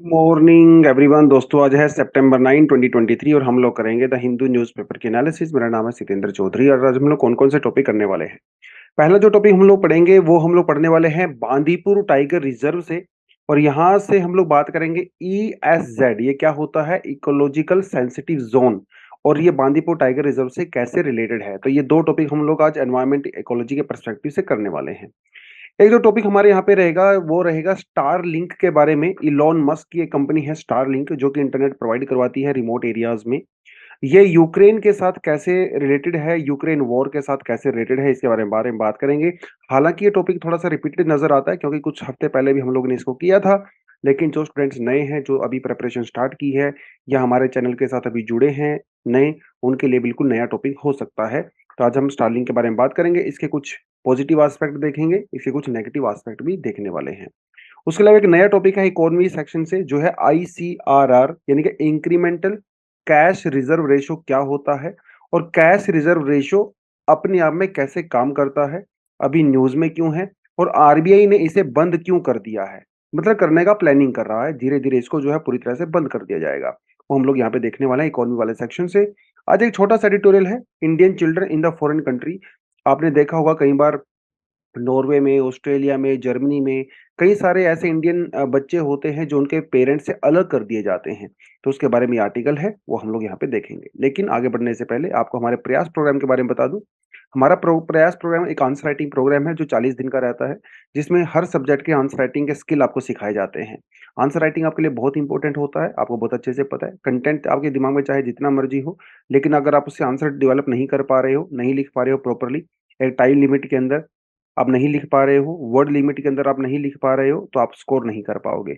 Morning everyone. दोस्तों, आज है सितंबर 9 2023 और हम लोग करेंगे द हिंदू न्यूज़पेपर की एनालिसिस। मेरा नाम है सितेंद्र चौधरी और आज हम लोग कौन कौन से टॉपिक करने वाले हैं। पहला जो टॉपिक हम लोग पढ़ेंगे वो हम लोग पढ़ने वाले हैं बांदीपुर टाइगर रिजर्व से। और यहाँ से हम लोग बात करेंगे ESZ, ये क्या होता है, इकोलॉजिकल सेंसिटिव जोन, और ये बांदीपुर टाइगर रिजर्व से कैसे रिलेटेड है। तो ये दो टॉपिक हम लोग आज एनवायरमेंट इकोलॉजी के पर्सपेक्टिव से करने वाले हैं। एक जो टॉपिक हमारे यहाँ पे रहेगा वो रहेगा स्टार लिंक के बारे में। इलॉन मस्क की एक कंपनी है स्टार लिंक, जो कि इंटरनेट प्रोवाइड करवाती है रिमोट एरियाज में। ये यूक्रेन के साथ कैसे रिलेटेड है, यूक्रेन वॉर के साथ कैसे रिलेटेड है, इसके बारे में बात करेंगे। हालांकि ये टॉपिक थोड़ा सा रिपीटेड नजर आता है क्योंकि कुछ हफ्ते पहले भी हम लोगों ने इसको किया था। लेकिन जो स्टूडेंट्स नए हैं, जो अभी प्रिपरेशन स्टार्ट की है या हमारे चैनल के साथ अभी जुड़े हैं नए, उनके लिए बिल्कुल नया टॉपिक हो सकता है। तो आज हम स्टारलिंक के बारे में बात करेंगे। इसके कुछ पॉजिटिव एस्पेक्ट देखेंगे, इसके कुछ नेगेटिव एस्पेक्ट भी देखने वाले हैं। उसके अलावा एक नया टॉपिक है इकोनॉमी सेक्शन से, जो है ICRR, यानी कि इंक्रीमेंटल कैश रिजर्व रेशो क्या होता है और कैश रिजर्व रेशो अपने आप में कैसे काम करता है, अभी न्यूज में क्यों है, और RBI ने इसे बंद क्यों कर दिया है। मतलब करने का प्लानिंग कर रहा है, धीरे धीरे इसको जो है पूरी तरह से बंद कर दिया जाएगा। वो हम लोग यहाँ पे देखने वाले हैं इकोनॉमी वाले सेक्शन से। आज एक छोटा सा एडिटोरियल है, Indian children in the foreign country. आपने देखा होगा कई बार नॉर्वे में, ऑस्ट्रेलिया में, जर्मनी में कई सारे ऐसे इंडियन बच्चे होते हैं जो उनके पेरेंट्स से अलग कर दिए जाते हैं। तो उसके बारे में ये आर्टिकल है, वो हम लोग यहाँ पे देखेंगे। लेकिन आगे बढ़ने से पहले आपको हमारे प्रयास प्रोग्राम के बारे में बता दूं। हमारा प्रयास प्रोग्राम एक आंसर राइटिंग प्रोग्राम है जो 40 दिन का रहता है, जिसमें हर सब्जेक्ट के आंसर राइटिंग के स्किल आपको सिखाए जाते हैं। आंसर राइटिंग आपके लिए बहुत इंपॉर्टेंट होता है, आपको बहुत अच्छे से पता है। कंटेंट आपके दिमाग में चाहे जितना मर्जी हो, लेकिन अगर आप उससे आंसर डेवलप नहीं कर पा रहे हो, नहीं लिख पा रहे हो प्रॉपरली, एक टाइम लिमिट के अंदर आप नहीं लिख पा रहे हो, वर्ड लिमिट के अंदर आप नहीं लिख पा रहे हो, तो आप स्कोर नहीं कर पाओगे।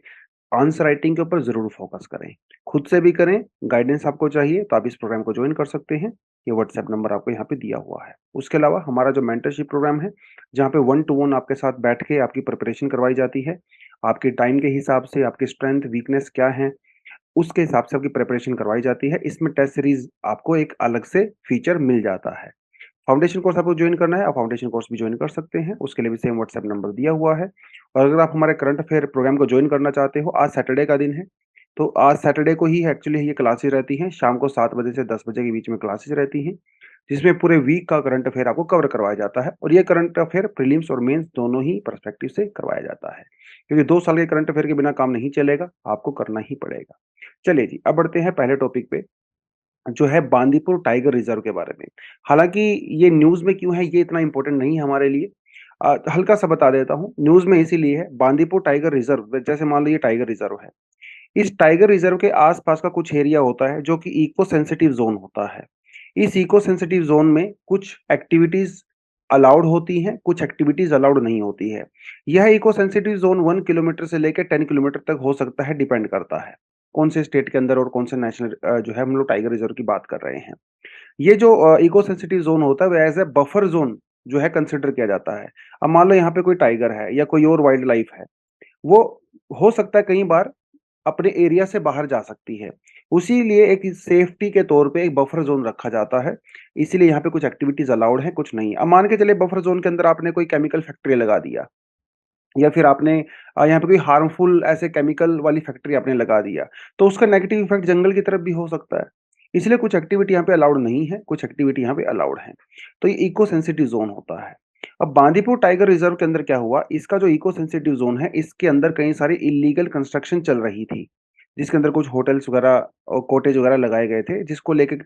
आंसर राइटिंग के ऊपर जरूर फोकस करें, खुद से भी करें। गाइडेंस आपको चाहिए तो आप इस प्रोग्राम को ज्वाइन कर सकते हैं। ये व्हाट्सएप नंबर आपको यहाँ पे दिया हुआ है। उसके अलावा हमारा जो मेंटरशिप प्रोग्राम है, जहाँ पे 1 to 1 आपके साथ बैठ के आपकी प्रिपरेशन करवाई जाती है, आपके टाइम के हिसाब से, आपकी स्ट्रेंथ वीकनेस क्या है उसके हिसाब से आपकी प्रिपरेशन करवाई जाती है। इसमें टेस्ट सीरीज आपको एक अलग से फीचर मिल जाता है। फाउंडेशन कोर्स आपको ज्वाइन करना है, आप फाउंडेशन कोर्स भी ज्वाइन कर सकते हैं। उसके लिए भी सेम व्हाट्सएप नंबर दिया हुआ है। और अगर आप हमारे करंट अफेयर प्रोग्राम को ज्वाइन करना चाहते हो, आज सैटरडे का दिन है, तो आज सैटरडे को ही एक्चुअली ये क्लासेस रहती हैं। शाम को 7 बजे से 10 बजे के बीच में क्लासेस रहती हैं, जिसमें पूरे वीक का करंट अफेयर आपको कवर करवाया जाता है। और ये करंट अफेयर प्रीलिम्स और मेंस दोनों ही पर्सपेक्टिव से करवाया जाता है, क्योंकि 2 साल के करंट अफेयर के बिना काम नहीं चलेगा, आपको करना ही पड़ेगा। चलिए जी, अब बढ़ते हैं पहले टॉपिक पे, जो है बांदीपुर टाइगर रिजर्व के बारे में। हालांकि ये न्यूज में क्यों है ये इतना इंपॉर्टेंट नहीं है हमारे लिए। हल्का सा बता देता हूँ, न्यूज में इसीलिए है। बांदीपुर टाइगर रिजर्व, जैसे मान लो ये टाइगर रिजर्व है, इस टाइगर रिजर्व के आसपास का कुछ एरिया होता है जो कि इको सेंसिटिव जोन होता है। इस इको सेंसिटिव जोन में कुछ एक्टिविटीज अलाउड होती हैं, कुछ एक्टिविटीज अलाउड नहीं होती है। यह इको सेंसिटिव जोन 1 किलोमीटर से लेकर 10 किलोमीटर तक हो सकता है, डिपेंड करता है कौन से स्टेट के अंदर और कौन से नेशनल जो है हम लोग टाइगर रिजर्व की बात कर रहे हैं। ये जो इको सेंसिटिव जोन होता है वो एज ए बफर जोन जो है कंसिडर किया जाता है। अब मान लो यहाँ पे कोई टाइगर है या कोई और वाइल्ड लाइफ है, वो हो सकता है कई बार अपने एरिया से बाहर जा सकती है। उसी लिए एक सेफ्टी के तौर पे एक बफर जोन रखा जाता है। इसीलिए यहाँ पे कुछ एक्टिविटीज अलाउड है, कुछ नहीं। अब मान के चले बफर जोन के अंदर आपने कोई केमिकल फैक्ट्री लगा दिया, या फिर आपने यहाँ पे कोई हार्मफुल ऐसे केमिकल वाली फैक्ट्री आपने लगा दिया, तो उसका नेगेटिव इफेक्ट जंगल की तरफ भी हो सकता है। इसलिए कुछ एक्टिविटी यहाँ पे अलाउड नहीं है, कुछ एक्टिविटी यहाँ पे अलाउड है। तो ये इको सेंसिटिव जोन होता है। अब बांदीपुर टाइगर रिजर्व के अंदर क्या हुआ, इसका जो इको सेंसिटिव जोन है, इसके अंदर कई सारी इलीगल कंस्ट्रक्शन चल रही थी, जिसके अंदर कुछ होटल्स वगैरह और कॉटेज वगैरह लगाए गए थे, जिसको लेके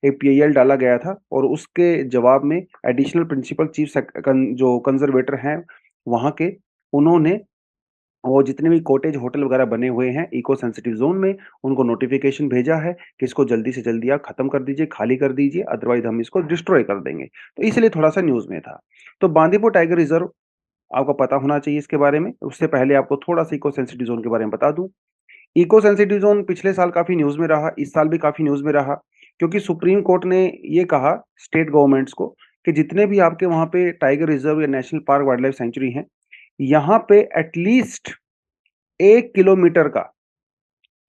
एक PIL डाला गया था। और उसके जवाब में एडिशनल प्रिंसिपल चीफ जो कंजर्वेटर हैं वहाँ के, उन्होंने वो जितने भी कॉटेज होटल वगैरह बने हुए हैं इको सेंसिटिव जोन में, उनको नोटिफिकेशन भेजा है कि इसको जल्दी से जल्दी आप खत्म कर दीजिए, खाली कर दीजिए, अदरवाइज हम इसको डिस्ट्रॉय कर देंगे। तो इसलिए थोड़ा सा न्यूज में था। तो बांदीपुर टाइगर रिजर्व आपको पता होना चाहिए इसके बारे में। उससे पहले आपको थोड़ा सा इको सेंसिटिव जोन के बारे में बता दूं। इको सेंसिटिव जोन पिछले साल काफी न्यूज में रहा, इस साल भी काफी न्यूज में रहा, क्योंकि सुप्रीम कोर्ट ने ये कहा स्टेट गवर्नमेंट्स को कि जितने भी आपके वहां पे टाइगर रिजर्व या national park wild life sanctuary हैं, यहाँ पे एटलीस्ट 1 किलोमीटर का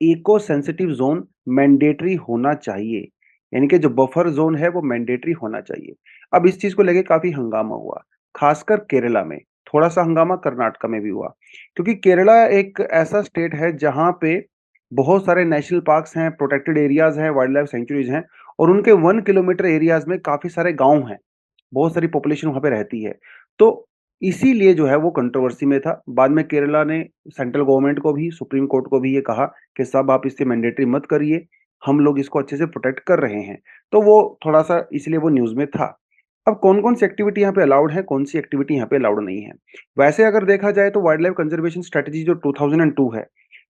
इको सेंसिटिव जोन मैंडेटरी होना चाहिए। यानी कि जो बफर जोन है वो मैंडेटरी होना चाहिए। अब इस चीज को लेके काफी हंगामा हुआ, खासकर केरला में। थोड़ा सा हंगामा कर्नाटका में भी हुआ, क्योंकि केरला एक ऐसा स्टेट है जहाँ पे बहुत सारे नेशनल पार्क्स हैं, प्रोटेक्टेड एरियाज हैं, वाइल्ड लाइफ सेंचुरीज हैं, और उनके 1 किलोमीटर एरियाज में काफी सारे गांव हैं, बहुत सारी पॉपुलेशन वहां पे रहती है। तो इसीलिए जो है वो कंट्रोवर्सी में था। बाद में केरला ने सेंट्रल गवर्नमेंट को भी, सुप्रीम कोर्ट को भी ये कहा कि साहब आप इससे मैंडेटरी मत करिए, हम लोग इसको अच्छे से प्रोटेक्ट कर रहे हैं। तो वो थोड़ा सा इसलिए वो न्यूज में था। अब कौन कौन सी एक्टिविटी यहाँ पे अलाउड है, कौन सी एक्टिविटी यहाँ पे अलाउड नहीं है? वैसे अगर देखा जाए तो वाइल्ड लाइफ कंजर्वेशन स्ट्रेटेजी जो 2002 है,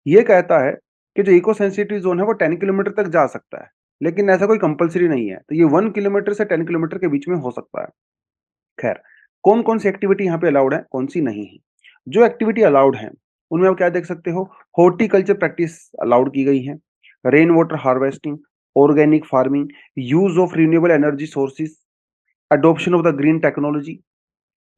ये कहता है कि जो इको सेंसिटिव जोन है वो 10 किलोमीटर तक जा सकता है, लेकिन ऐसा कोई कंपलसरी नहीं है। तो ये 1 किलोमीटर से 10 किलोमीटर के बीच में हो सकता है। खैर, कौन कौन सी एक्टिविटी यहाँ पे अलाउड है, कौन सी नहीं है? जो एक्टिविटी अलाउड है उनमें आप क्या देख सकते हो, हॉर्टिकल्चर प्रैक्टिस अलाउड की गई है, rain water harvesting, organic farming, use of renewable energy sources, adoption of the green technology,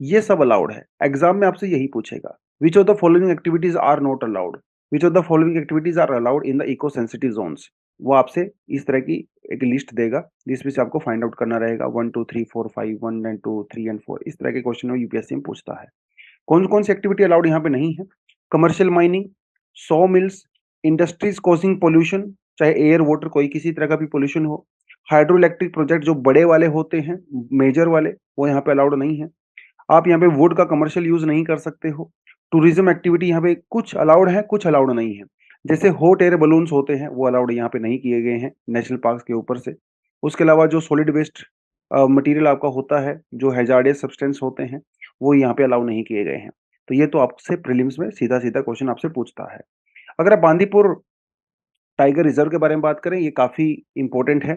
ये सब अलाउड है। एग्जाम में आपसे यही पूछेगा, which of the following activities are not allowed, which of the following activities are allowed in the eco sensitive zones. वो आपसे इस तरह की एक लिस्ट देगा, जिसमें से आपको फाइंड आउट करना रहेगा 1 2 3 4 5 1 एंड 2 3 एंड 4, इस तरह के क्वेश्चन यूपीएससी में पूछता है। कौन कौन सी एक्टिविटी अलाउड यहाँ पे नहीं है? Commercial mining, saw mills, industries causing pollution, चाहे एयर वाटर कोई किसी तरह का भी पोल्यूशन हो, हाइड्रो इलेक्ट्रिक प्रोजेक्ट जो बड़े वाले होते हैं, मेजर वाले, वो यहाँ पे अलाउड नहीं है। आप यहाँ पे वुड का कमर्शियल यूज नहीं कर सकते हो। टूरिज्म एक्टिविटी यहाँ पे कुछ अलाउड है, कुछ अलाउड नहीं है। जैसे हॉट एयर बलून्स होते हैं वो अलाउड यहाँ पे नहीं किए गए हैं नेशनल पार्क के ऊपर से। उसके अलावा जो सॉलिड वेस्ट मटेरियल आपका होता है, जो हैजार्डियस सब्सटेंस होते हैं, वो यहाँ पे अलाउ नहीं किए गए हैं। तो ये तो आपसे प्रीलिम्स में सीधा सीधा क्वेश्चन आपसे पूछता है। अगर आप बांदीपुर टाइगर रिजर्व के बारे में बात करें, ये काफी इंपॉर्टेंट है,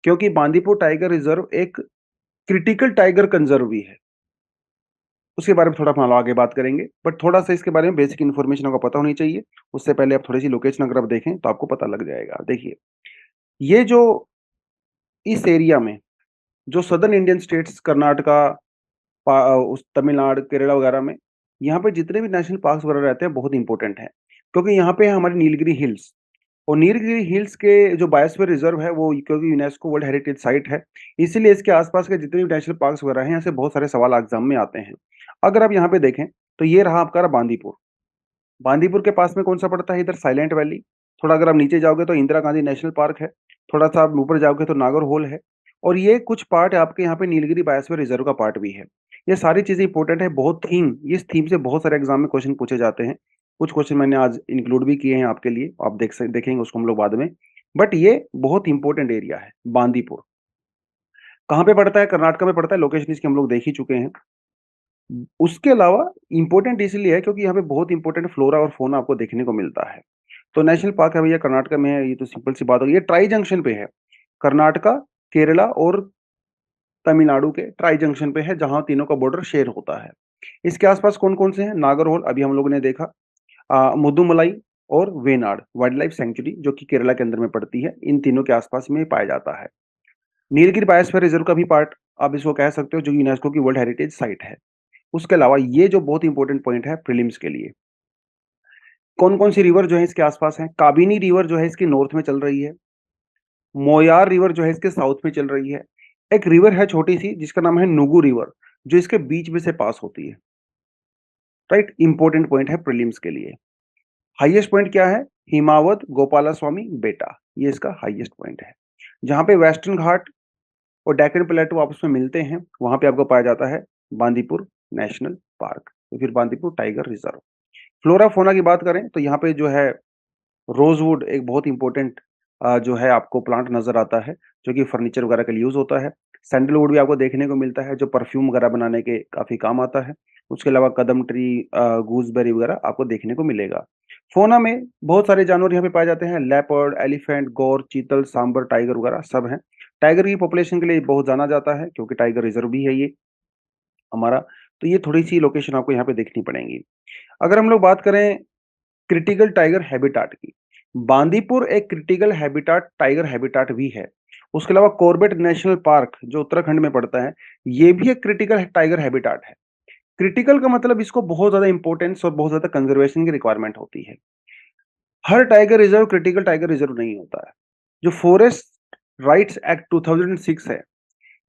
क्योंकि बांदीपुर टाइगर रिजर्व एक क्रिटिकल टाइगर कंजर्व भी है। उसके बारे में थोड़ा हम आगे बात करेंगे, बट थोड़ा सा इसके बारे में बेसिक इन्फॉर्मेशन आपको पता होनी चाहिए। उससे पहले आप थोड़ी सी लोकेशन अगर आप देखें तो आपको पता लग जाएगा। देखिए, ये जो इस एरिया में जो सदर्न इंडियन स्टेट्स कर्नाटका, उस तमिलनाडु, केरला वगैरह में, यहाँ पे जितने भी नेशनल पार्क्स वगैरह रहते हैं बहुत इंपॉर्टेंट है, क्योंकि यहाँ पे है हमारी नीलगिरी हिल्स। और नीलगिरी हिल्स के जो बायोस्फीयर रिजर्व है वो क्योंकि यूनेस्को वर्ल्ड हेरिटेज साइट है, इसीलिए इसके आसपास के जितने भी नेशनल पार्क्स वगैरह हैं, यहाँ से बहुत सारे सवाल एग्जाम में आते हैं। अगर आप यहाँ पे देखें तो ये रहा आपका बांदीपुर। बांदीपुर के पास में कौन सा पड़ता है? इधर साइलेंट वैली। थोड़ा अगर आप नीचे जाओगे तो इंदिरा गांधी नेशनल पार्क है। थोड़ा सा आप ऊपर जाओगे तो नागरहोल है। और ये कुछ पार्ट आपके यहाँ पे नीलगिरी बायोस्फीयर रिजर्व का पार्ट भी है। ये सारी चीजें इंपॉर्टेंट है, बहुत थीम, इस थीम से बहुत सारे एग्जाम में क्वेश्चन पूछे जाते हैं। कुछ क्वेश्चन मैंने आज इंक्लूड भी किए हैं आपके लिए, आप देखेंगे उसको हम लोग बाद में। बट ये बहुत इंपॉर्टेंट एरिया है बांदीपुर। कहाँ पे पड़ता है? कर्नाटक में पड़ता है। लोकेशन इसकी हम लोग देख ही चुके हैं। उसके अलावा इंपॉर्टेंट इसलिए है क्योंकि यहाँ पे बहुत इंपॉर्टेंट फ्लोरा और फोना आपको देखने को मिलता है। तो नेशनल पार्क है भैया, कर्नाटक में है, ये तो सिंपल सी बात होगी। ये ट्राई जंक्शन पे है, कर्नाटका, केरला और तमिलनाडु के ट्राई जंक्शन पे है, जहां तीनों का बॉर्डर शेयर होता है। इसके आसपास कौन कौन से हैं? नागरहोल अभी हम लोगों ने देखा, मुदुमलाई और वेनाड वाइल्ड लाइफ सेंचुरी जो कि केरला के अंदर में पड़ती है, इन तीनों के आसपास में पाया जाता है। नीलगिरी बायोस्फीयर रिजर्व का भी पार्ट आप इसको कह सकते हो, जो यूनेस्को की वर्ल्ड हेरिटेज साइट है। उसके अलावा ये जो बहुत इंपॉर्टेंट पॉइंट है प्रीलिम्स के लिए, कौन कौन सी रिवर जो है इसके आसपास है? काबिनी रिवर जो है इसकी नॉर्थ में चल रही है, मोयार रिवर जो है इसके साउथ में चल रही है, एक रिवर है छोटी सी जिसका नाम है नुगु रिवर, जो इसके बीच में से पास होती है। राइट, इंपॉर्टेंट पॉइंट है प्रीलिम्स के लिए। हाईएस्ट पॉइंट क्या है? हिमावत गोपाला स्वामी बेटा, ये इसका हाईएस्ट पॉइंट है। जहां पे वेस्टर्न घाट और डेक्कन प्लेटू आपस में मिलते हैं, वहां पे आपको पाया जाता है बांदीपुर नेशनल पार्क, तो फिर Bandipur tiger reserve. Flora fauna की बात करें तो यहाँ पे जो है रोजवुड एक बहुत इंपॉर्टेंट जो है आपको प्लांट नजर आता है, जो कि फर्नीचर वगैरह के लिए यूज होता है। सैंडलवुड भी आपको देखने को मिलता है, जो परफ्यूम वगैरह बनाने के काफी काम आता है। उसके अलावा कदम ट्री, गूसबेरी वगैरह आपको देखने को मिलेगा। फोना में बहुत सारे जानवर यहाँ पे पाए जाते हैं, लेपर्ड, एलिफेंट, गौर, चीतल, सांबर, टाइगर वगैरह सब हैं। टाइगर की पॉपुलेशन के लिए बहुत जाना जाता है, क्योंकि टाइगर रिजर्व भी है ये हमारा। तो ये थोड़ी सी लोकेशन आपको यहाँ पे देखनी पड़ेगी। अगर हम लोग बात करें क्रिटिकल टाइगर हैबिटाट की, बांदीपुर एक क्रिटिकल हैबिटाट टाइगर हैबिटाट भी है। उसके अलावा कॉर्बेट नेशनल पार्क जो उत्तराखंड में पड़ता है, ये भी एक क्रिटिकल टाइगर हैबिटाट है। क्रिटिकल का मतलब इसको बहुत ज्यादा इंपॉर्टेंस और बहुत ज्यादा कंजर्वेशन की रिक्वायरमेंट होती है। हर tiger reserve critical tiger reserve नहीं होता है। जो फॉरेस्ट राइट्स एक्ट 2006 है,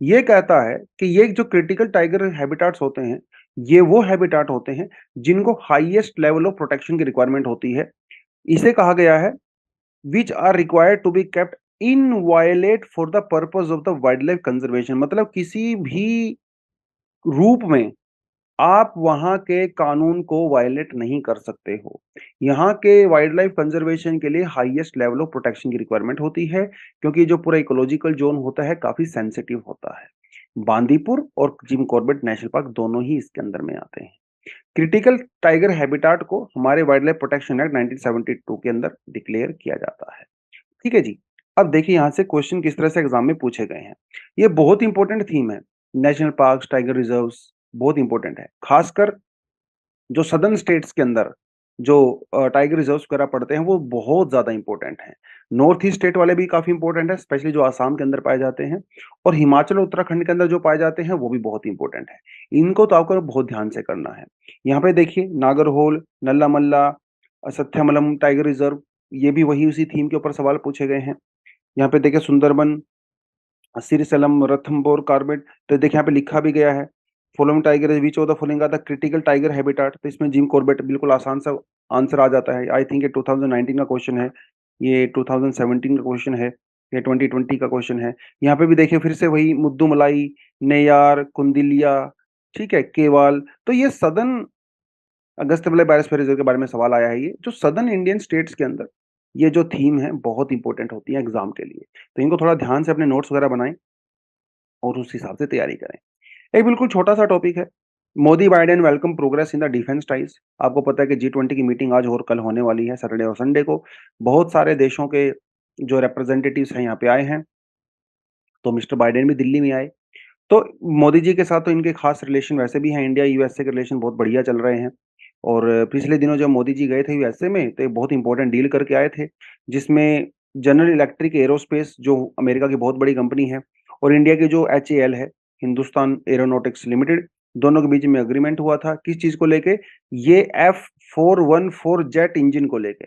ये कहता है कि ये जो क्रिटिकल टाइगर हैबिटाट्स होते हैं, ये वो हैबिटाट होते हैं जिनको हाईएस्ट लेवल ऑफ प्रोटेक्शन की रिक्वायरमेंट होती है। इसे कहा गया है which are required to be kept inviolate for the purpose of the wild life conservation. मतलब किसी भी रूप में आप वहां के कानून को वायलेट नहीं कर सकते हो। यहाँ के वाइल्ड लाइफ कंजर्वेशन के लिए हाईएस्ट लेवल ऑफ प्रोटेक्शन की रिक्वायरमेंट होती है, क्योंकि जो पूरा इकोलॉजिकल जोन होता है काफी सेंसिटिव होता है। बांदीपुर और जिम कॉर्बेट नेशनल पार्क दोनों ही इसके अंदर में आते हैं। क्रिटिकल टाइगर हैबिटाट को हमारे वाइल्ड लाइफ प्रोटेक्शन एक्ट 1972 के अंदर डिक्लेयर किया जाता है। ठीक है जी। अब देखिए यहाँ से क्वेश्चन किस तरह से एग्जाम में पूछे गए हैं। ये बहुत इंपॉर्टेंट थीम है। नेशनल पार्क्स, टाइगर रिजर्व्स बहुत इंपॉर्टेंट है। खासकर जो सदर्न स्टेट्स के अंदर जो टाइगर रिजर्व्स वगैरह पड़ते हैं वो बहुत ज़्यादा इंपॉर्टेंट हैं। नॉर्थ ईस्ट स्टेट वाले भी काफ़ी इंपॉर्टेंट है, स्पेशली जो आसाम के अंदर पाए जाते हैं, और हिमाचल और उत्तराखंड के अंदर जो पाए जाते हैं वो भी बहुत इंपॉर्टेंट है। इनको तो आपको बहुत ध्यान से करना है। यहाँ पे देखिए नागरहोल, नल्ला मल्ला, सथ्यामलम टाइगर रिजर्व, ये भी वही उसी थीम के ऊपर सवाल पूछे गए हैं। यहाँ पे देखिए सुंदरबन, सिरसलम, रणथंभौर, कॉर्बेट, तो देखिए यहाँ पे लिखा भी गया है following tiger is which of the following are the critical tiger habitat. तो इसमें जिम कॉर्बेट बिल्कुल आसान सा आंसर आ जाता है। आई थिंक ये 2019 का क्वेश्चन है, ये 2017 का क्वेश्चन है, ये 2020 का क्वेश्चन है। यहाँ पे भी देखिए फिर से वही मुद्दुमलाई, नेयार, कुंदिलिया, ठीक है, केवाल। तो ये सदर्न अगस्त्यमलई बायोस्फीयर रिजर्व के बारे में सवाल आया है। ये जो सदर्न इंडियन स्टेट्स के अंदर ये जो थीम है बहुत इंपॉर्टेंट होती है एग्जाम के लिए। तो इनको थोड़ा ध्यान से अपने नोट्स वगैरह बनाएं और उस हिसाब से तैयारी करें। एक बिल्कुल छोटा-सा टॉपिक है। Modi Biden welcome progress in the defence ties. आपको पता है कि जी20 की मीटिंग आज और कल होने वाली है, सैटरडे और संडे को। बहुत सारे देशों के जो रिप्रेजेंटेटिव्स हैं यहाँ पे आए हैं, तो मिस्टर बाइडेन भी दिल्ली में आए। तो मोदी जी के साथ तो इनके खास रिलेशन वैसे भी हैं, इंडिया यूएसए के रिलेशन बहुत बढ़िया चल रहे हैं। और पिछले दिनों जब मोदी जी गए थे यूएसए में, तो एक बहुत इंपॉर्टेंट डील करके आए थे, जिसमें जनरल इलेक्ट्रिक एरोस्पेस जो अमेरिका की बहुत बड़ी कंपनी है, और इंडिया की जो एचएएल है, हिंदुस्तान एरोनॉटिक्स लिमिटेड, दोनों के बीच में एग्रीमेंट हुआ था। किस चीज़ को लेके? ये F414 जेट इंजन को लेके।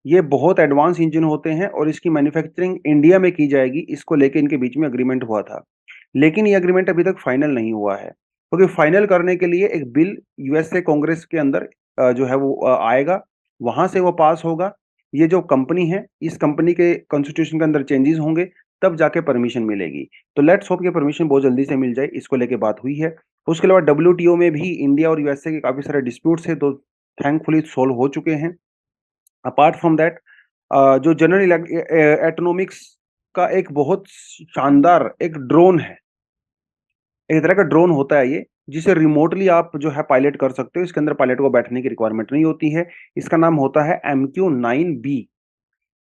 ये बहुत एडवांस इंजन होते हैं और इसकी मैन्युफैक्चरिंग इंडिया में की जाएगी, इसको लेके इनके बीच में एग्रीमेंट हुआ था। लेकिन ये एग्रीमेंट अभी तक फाइनल नहीं हुआ है, क्योंकि फाइनल करने के लिए एक बिल यूएसए कांग्रेस के अंदर जो है वो आएगा, वहां से वो पास होगा। ये जो कंपनी है, इस कंपनी के कॉन्स्टिट्यूशन के अंदर चेंजेस होंगे, तब जाके परमिशन मिलेगी। तो लेट्स होप कि परमिशन बहुत जल्दी से मिल जाए, इसको लेके बात हुई है। उसके अलावा डब्ल्यूटीओ में भी इंडिया और यूएसए के काफी सारे डिस्प्यूट्स है, तो थैंकफुली सोल्व हो चुके हैं। अपार्ट फ्रॉम दैट जो जनरल एटोनॉमिक्स का एक बहुत शानदार एक ड्रोन है, एक तरह का ड्रोन होता है ये, जिसे रिमोटली आप जो है पायलट कर सकते हो। इसके अंदर पायलट को बैठने की रिक्वायरमेंट नहीं होती है। इसका नाम होता है MQ-9B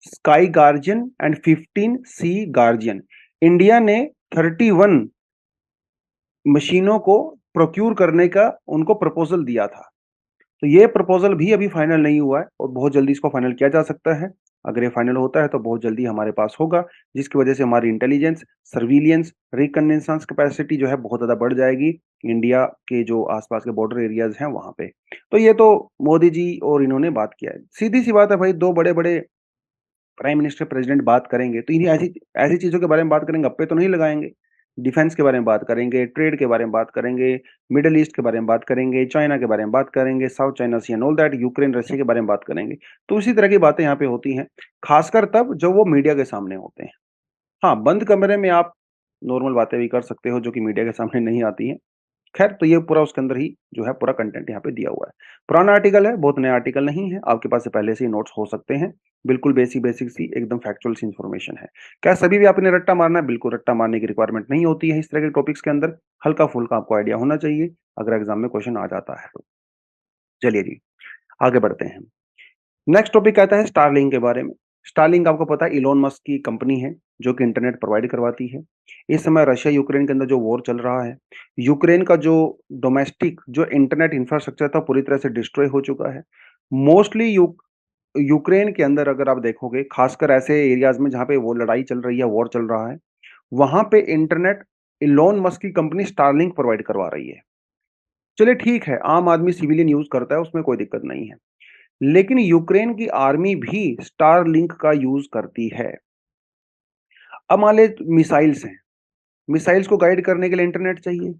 sky guardian and 15 sea guardian. India ने 31 मशीनों को प्रोक्यूर करने का उनको प्रपोजल दिया था। तो ये प्रपोजल भी अभी फाइनल नहीं हुआ है और बहुत जल्दी इसको फाइनल किया जा सकता है। अगर ये फाइनल होता है तो बहुत जल्दी हमारे पास होगा, जिसकी वजह से हमारी इंटेलिजेंस, सर्विलियंस, रिकन्नेसेंस कैपेसिटी जो है बहुत ज़्यादा बढ़ जाएगी इंडिया के जो आसपास के बॉर्डर एरियाज हैं वहाँ पे। तो ये तो मोदी जी और इन्होंने बात किया है। सीधी-सी बात है भाई, 2 बड़े-बड़े प्राइम मिनिस्टर, प्रेसिडेंट बात करेंगे तो इन्हीं ऐसी ऐसी चीज़ों के बारे में बात करेंगे, गप्पे तो नहीं लगाएँगे। डिफेंस के बारे में बात करेंगे, ट्रेड के बारे में बात करेंगे, मिडल ईस्ट के बारे में बात करेंगे, चाइना के बारे में बात करेंगे, South China Sea and all that, Ukraine, Russia के बारे में बात करेंगे। तो उसी तरह की बातें यहाँ पे होती हैं, खासकर तब जब वो मीडिया के सामने होते हैं। हाँ, बंद कमरे में आप नॉर्मल बातें भी कर सकते हो जो कि मीडिया के सामने नहीं आती हैं। खैर, तो ये पूरा उसके अंदर ही जो है पूरा कंटेंट यहाँ पे दिया हुआ है। पुराना आर्टिकल है, बहुत नया आर्टिकल नहीं है, आपके पास से पहले से ही नोट्स हो सकते हैं। बिल्कुल बेसिक सी एकदम फैक्चुअल सी इन्फॉर्मेशन है। क्या सभी भी आपने रट्टा मारना है? बिल्कुल रट्टा मारने की रिक्वायरमेंट नहीं होती है इस तरह के टॉपिक्स के अंदर। हल्का-फुल्का आपको आइडिया होना चाहिए, अगर एग्ज़ाम में क्वेश्चन आ जाता है तो। चलिए जी, आगे बढ़ते हैं। नेक्स्ट टॉपिक कहता है स्टारलिंक के बारे में। स्टारलिंक आपको पता है इलोन मस्क की कंपनी है, जो कि इंटरनेट प्रोवाइड करवाती है। इस समय रशिया यूक्रेन के अंदर जो वॉर चल रहा है, यूक्रेन का जो डोमेस्टिक जो इंटरनेट इंफ्रास्ट्रक्चर था पूरी तरह से डिस्ट्रॉय हो चुका है। मोस्टली यूक्रेन के अंदर अगर आप देखोगे, खासकर ऐसे एरियाज में जहाँ पे वो लड़ाई चल रही है, वॉर चल रहा है, वहाँ पे इंटरनेट इलोन मस्क की कंपनी स्टारलिंक प्रोवाइड करवा रही है। चलिए ठीक है, आम आदमी सिविलियन यूज़ करता है, उसमें कोई दिक्कत नहीं है। लेकिन यूक्रेन की आर्मी भी स्टारलिंक का यूज करती है। अब मान ले मिसाइल्स हैं, मिसाइल्स को गाइड करने के लिए इंटरनेट चाहिए।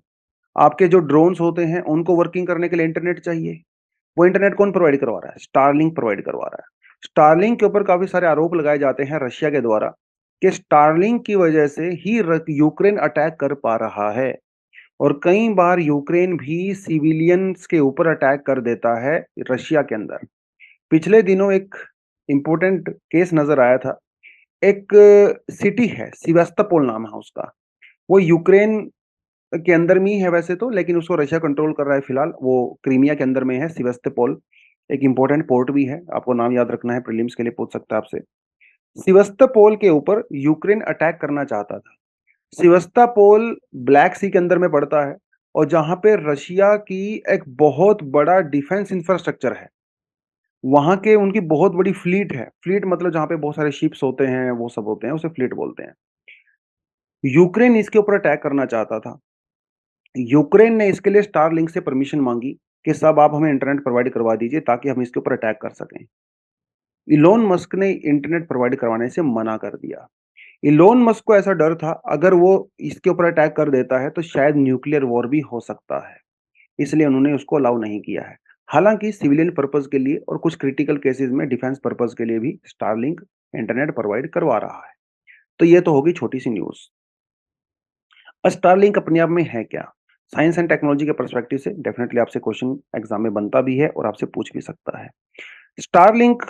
आपके जो ड्रोन्स होते हैं, उनको वर्किंग करने के लिए इंटरनेट चाहिए। वो इंटरनेट कौन प्रोवाइड करवा रहा है? स्टारलिंक प्रोवाइड करवा रहा है। स्टारलिंक के ऊपर काफ़ी सारे आरोप लगाए जाते हैं रशिया के द्वारा कि स्टारलिंक की वजह से ही र यूक्रेन अटैक कर पा रहा है और कई बार यूक्रेन भी सिविलियंस के ऊपर अटैक कर देता है रशिया के अंदर। पिछले दिनों एक इम्पोर्टेंट केस नज़र आया था। एक सिटी है, सेवास्तोपोल नाम है उसका। वो यूक्रेन के अंदर में ही है वैसे तो, लेकिन उसको रशिया कंट्रोल कर रहा है फिलहाल। वो क्रीमिया के अंदर में है, सेवास्तोपोल। एक इम्पोर्टेंट पोर्ट भी है, आपको नाम याद रखना है, प्रीलिम्स के लिए पूछ सकता है आपसे। सेवास्तोपोल के ऊपर यूक्रेन अटैक करना चाहता था। सेवास्तोपोल ब्लैक सी के अंदर में पड़ता है और जहाँ पे रशिया की एक बहुत बड़ा डिफेंस इंफ्रास्ट्रक्चर है। वहाँ के उनकी बहुत बड़ी फ्लीट है। फ्लीट मतलब जहाँ पे बहुत सारे शिप्स होते हैं, वो सब होते हैं, उसे फ्लीट बोलते हैं। यूक्रेन इसके ऊपर अटैक करना चाहता था। यूक्रेन ने इसके लिए स्टारलिंक से परमिशन मांगी कि साहब आप हमें इंटरनेट प्रोवाइड करवा दीजिए ताकि हम इसके ऊपर अटैक कर सकें। इलोन मस्क ने इंटरनेट प्रोवाइड करवाने से मना कर दिया। इलोन मस्क को ऐसा डर था अगर वो इसके ऊपर अटैक कर देता है तो शायद न्यूक्लियर वॉर भी हो सकता है, इसलिए उन्होंने उसको अलाउ नहीं किया है। हालांकि सिविलियन पर्पज के लिए और कुछ क्रिटिकल केसेस में डिफेंस पर्पज के लिए भी स्टारलिंक इंटरनेट प्रोवाइड करवा रहा है। तो ये तो होगी छोटी सी न्यूज़। स्टारलिंक अपने आप में है क्या? साइंस एंड टेक्नोलॉजी के पर्सपेक्टिव से डेफिनेटली आपसे क्वेश्चन एग्जाम में बनता भी है और आपसे पूछ भी सकता है। स्टारलिंक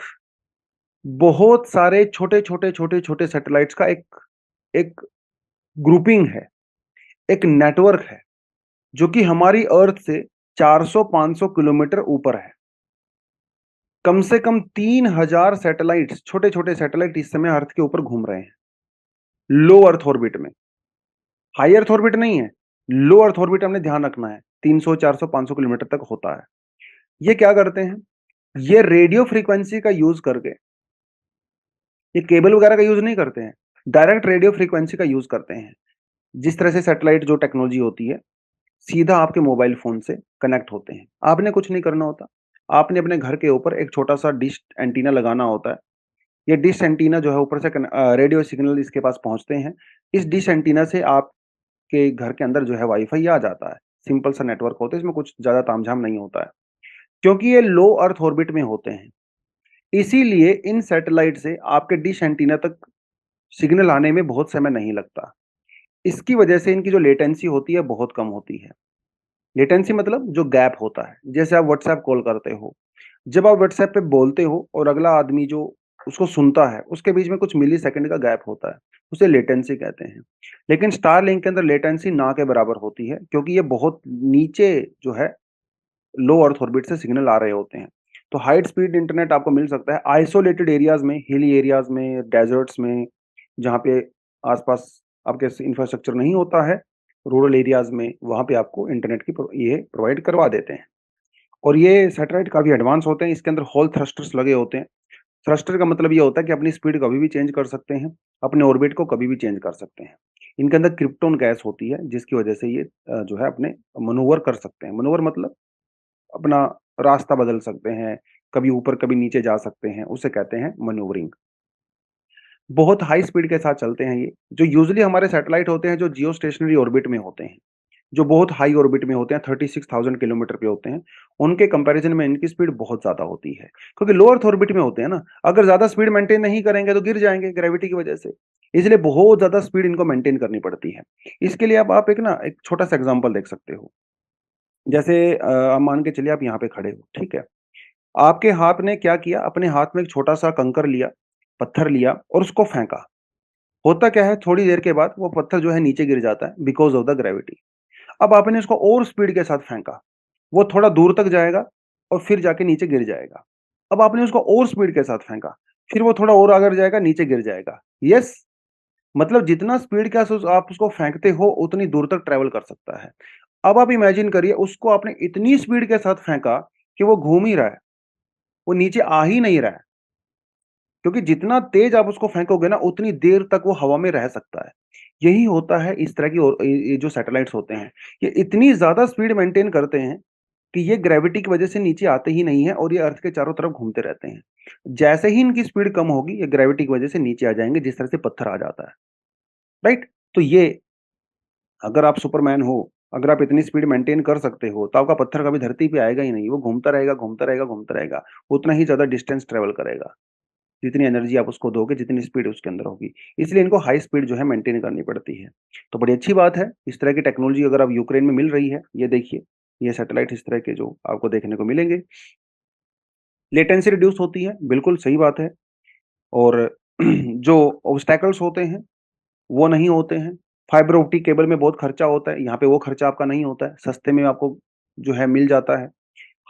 बहुत सारे छोटे-छोटे सैटेलाइट्स का एक एक ग्रुपिंग है, एक नेटवर्क है, जो कि हमारी अर्थ से 400-500 किलोमीटर ऊपर है। कम से कम 3000 सैटेलाइट्स, छोटे-छोटे सैटेलाइट इस समय अर्थ के ऊपर घूम रहे हैं, लो अर्थ ऑर्बिट में। हाई अर्थ ऑर्बिट नहीं है, लो अर्थ ऑर्बिट हमने ध्यान रखना है, 300, 400, 500 किलोमीटर तक होता है। ये क्या करते हैं? ये रेडियो फ्रीक्वेंसी का यूज़ करके, ये केबल वगैरह का यूज़ नहीं करते हैं, डायरेक्ट रेडियो फ्रीक्वेंसी का यूज़ करते हैं। जिस तरह से सैटेलाइट जो टेक्नोलॉजी होती है, सीधा आपके मोबाइल फ़ोन से कनेक्ट होते हैं। आपने कुछ नहीं करना होता, आपने अपने घर के ऊपर एक छोटा-सा डिश एंटीना लगाना होता है। ये डिश एंटीना जो है ऊपर से रेडियो सिग्नल इसके पास पहुँचते हैं। इस डिश एंटीना से आपके घर के अंदर जो है वाईफ़ाई आ जाता है। सिंपल सा नेटवर्क होता है, इसमें कुछ ज़्यादा तामझाम नहीं होता है। क्योंकि ये लो अर्थ ऑर्बिट में होते हैं, इसीलिए इन सैटेलाइट से आपके डिश एंटीना तक सिग्नल आने में बहुत समय नहीं लगता। इसकी वजह से इनकी जो लेटेंसी होती है बहुत कम होती है। लेटेंसी मतलब जो गैप होता है, जैसे आप व्हाट्सएप कॉल करते हो, जब आप व्हाट्सएप पे बोलते हो और अगला आदमी जो उसको सुनता है, उसके बीच में कुछ मिलीसेकंड का गैप होता है, उसे लेटेंसी कहते हैं। लेकिन स्टारलिंक के अंदर लेटेंसी ना के बराबर होती है क्योंकि ये बहुत नीचे जो है लो अर्थ ऑर्बिट से सिग्नल आ रहे होते हैं। तो हाई स्पीड इंटरनेट आपको मिल सकता है आइसोलेटेड एरियाज़ में, हिली एरियाज़ में, डेज़र्ट्स में, जहाँ पे आस-पास आपके इंफ्रास्ट्रक्चर नहीं होता है, रूरल एरियाज़ में, वहाँ पे आपको इंटरनेट की ये प्रोवाइड करवा देते हैं। और ये सैटेलाइट काफ़ी एडवांस होते हैं, इसके अंदर हॉल थ्रस्टर्स लगे होते हैं। थ्रस्टर का मतलब ये होता है कि अपनी स्पीड कभी भी चेंज कर सकते हैं, अपने ऑर्बिट को कभी भी चेंज कर सकते हैं। इनके अंदर क्रिप्टॉन गैस होती है, जिसकी वजह से ये जो है अपने मैनूवर कर सकते हैं। मैनूवर मतलब अपना रास्ता बदल सकते हैं, कभी ऊपर कभी नीचे जा सकते हैं, उसे कहते हैं मैन्यूवरिंग। बहुत हाई स्पीड के साथ चलते हैं ये, जो यूजुअली हमारे सैटेलाइट होते हैं जो जियो स्टेशनरी ऑर्बिट में होते हैं, जो बहुत हाई ऑर्बिट में होते हैं 36,000 किलोमीटर पे होते हैं, उनके कंपैरिज़न में इनकी स्पीड बहुत ज़्यादा होती है। क्योंकि लो अर्थ ऑर्बिट में होते हैं ना, अगर ज़्यादा स्पीड मेंटेन नहीं करेंगे तो गिर जाएँगे ग्रेविटी की वजह से, इसलिए बहुत ज़्यादा स्पीड इनको मेंटेन करनी पड़ती है। इसके लिए अब आप एक छोटा-सा एग्ज़ाम्पल देख सकते हो। जैसे आप मान के चलिए आप यहाँ पे खड़े हो, ठीक है? आपके हाथ ने क्या किया, अपने हाथ में एक छोटा-सा कंकर लिया, पत्थर लिया और उसको फेंका। होता क्या है थोड़ी देर के बाद वो पत्थर जो है नीचे गिर जाता है बिकॉज़ ऑफ द ग्रेविटी। अब आपने उसको और स्पीड के साथ फेंका, वो थोड़ा दूर तक जाएगा और फिर जाके नीचे गिर जाएगा। अब आपने उसको और स्पीड के साथ फेंका, फिर वो थोड़ा और आगे जाएगा, नीचे गिर जाएगा। यस, मतलब जितना स्पीड के साथ आप उसको फेंकते हो उतनी दूर तक ट्रैवल कर सकता है। अब आप इमेजिन करिए उसको आपने इतनी स्पीड के साथ फेंका कि वो घूम ही रहा है, वो नीचे आ ही नहीं रहा है। क्योंकि जितना तेज आप उसको फेंकोगे ना उतनी देर तक वो हवा में रह सकता है। यही होता है इस तरह की और ये जो सैटेलाइट्स होते हैं, ये इतनी ज़्यादा स्पीड मेंटेन करते हैं कि ये ग्रेविटी की वजह से नीचे आते ही नहीं हैं और ये अर्थ के चारों तरफ घूमते रहते हैं। जैसे ही इनकी स्पीड कम होगी, ये ग्रेविटी की वजह से नीचे आ जाएँगे जिस तरह से पत्थर आ जाता है, राइट? तो ये अगर आप सुपरमैन हो अगर आप इतनी स्पीड मेंटेन कर सकते हो, तो आपका पत्थर कभी धरती पे आएगा ही नहीं। वो घूमता रहेगा, घूमता रहेगा, घूमता रहेगा। उतना ही ज़्यादा डिस्टेंस ट्रैवल करेगा, जितनी एनर्जी आप उसको दोगे, जितनी स्पीड उसके अंदर होगी। इसलिए इनको हाई स्पीड जो है मेंटेन करनी पड़ती है। तो बड़ी अच्छी बात है, इस तरह की टेक्नोलॉजी अगर अब यूक्रेन में मिल रही है, ये देखिए, ये सैटेलाइट इस तरह के जो आपको देखने को मिलेंगे। लेटेंसी रिड्यूस होती है, बिल्कुल सही बात है। और जो ऑब्स्टैकल्स होते हैं, वो नहीं होते हैं। फाइबर ऑप्टिक केबल में बहुत खर्चा होता है, यहाँ पे वो खर्चा आपका नहीं होता है। सस्ते में आपको जो है मिल जाता है,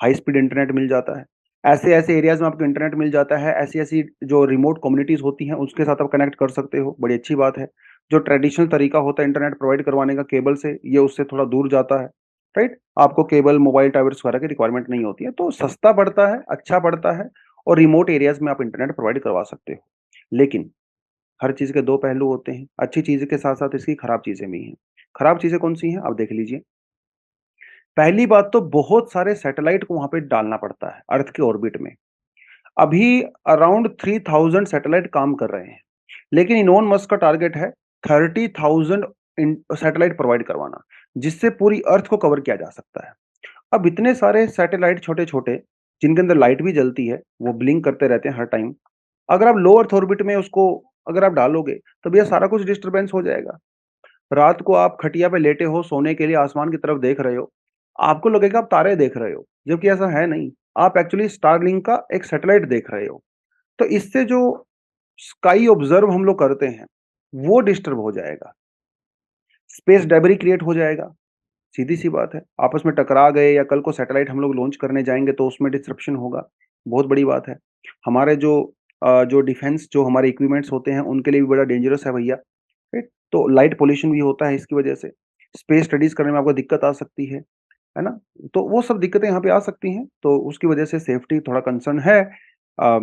हाई स्पीड इंटरनेट मिल जाता है। ऐसे-ऐसे एरियाज़ में आपको इंटरनेट मिल जाता है, ऐसी-ऐसी जो रिमोट कम्युनिटीज़ होती हैं, उसके साथ आप कनेक्ट कर सकते हो, बड़ी अच्छी बात है। जो ट्रेडिशनल तरीका होता है इंटरनेट प्रोवाइड करवाने का केबल से, ये उससे थोड़ा दूर जाता है, राइट? आपको केबल, मोबाइल टावर्स वगैरह की रिक्वायरमेंट नहीं होती है, तो सस्ता पड़ता है, अच्छा पड़ता है और रिमोट एरियाज़ में आप इंटरनेट प्रोवाइड करवा सकते हो। लेकिन हर चीज़ के 2 पहलू होते हैं, अच्छी चीज़ के साथ-साथ इसकी खराब चीज़ें भी हैं। खराब चीज़ें कौन-सी हैं? आप देख लीजिए। पहली बात तो बहुत सारे सैटेलाइट को वहाँ पे डालना पड़ता है, अर्थ के ऑर्बिट में। अभी अराउंड 3000 सैटेलाइट काम कर रहे हैं, लेकिन इलोन मस्क का टारगेट है 30,000 सैटेलाइट प्रोवाइड करवाना, जिससे पूरी अर्थ को कवर किया जा सकता है। अब इतने सारे सैटेलाइट छोटे-छोटे, जिनके अंदर लाइट भी जलती है, वो ब्लिंक करते रहते हैं हर टाइम। अगर आप लो अर्थ ऑर्बिट में उसको अगर आप डालोगे, तो भैया सारा कुछ डिस्टर्बेंस हो जाएगा। रात को आप खटिया पे लेटे हो, सोने के लिए आसमान की तरफ देख रहे हो, आपको लगेगा आप तारे देख रहे हो, जबकि ऐसा है नहीं। आप एक्चुअली स्टारलिंक का एक सैटेलाइट देख रहे हो। तो इससे जो स्काई ऑब्जर्व हम लोग करते हैं, वो डिस्टर्ब हो जाएगा। स्पेस डेब्ris क्रिएट हो जाएगा, सीधी-सी बात है। आपस में टकरा गए या कल को सैटेलाइट हम लोग लॉन्च करने जाएँगे तो उसमें डिसरप्शन होगा, बहुत बड़ी बात है। हमारे जो डिफेंस जो हमारे इक्विपमेंट्स होते हैं, उनके लिए भी बड़ा डेंजरस है भैया, राइट? तो लाइट पॉल्यूशन भी होता है इसकी वजह से। स्पेस स्टडीज़ करने में आपको दिक्कत आ सकती है ना? तो वो सब दिक्कतें यहाँ पे आ सकती हैं, तो उसकी वजह से सेफ्टी थोड़ा कंसर्न है। अ,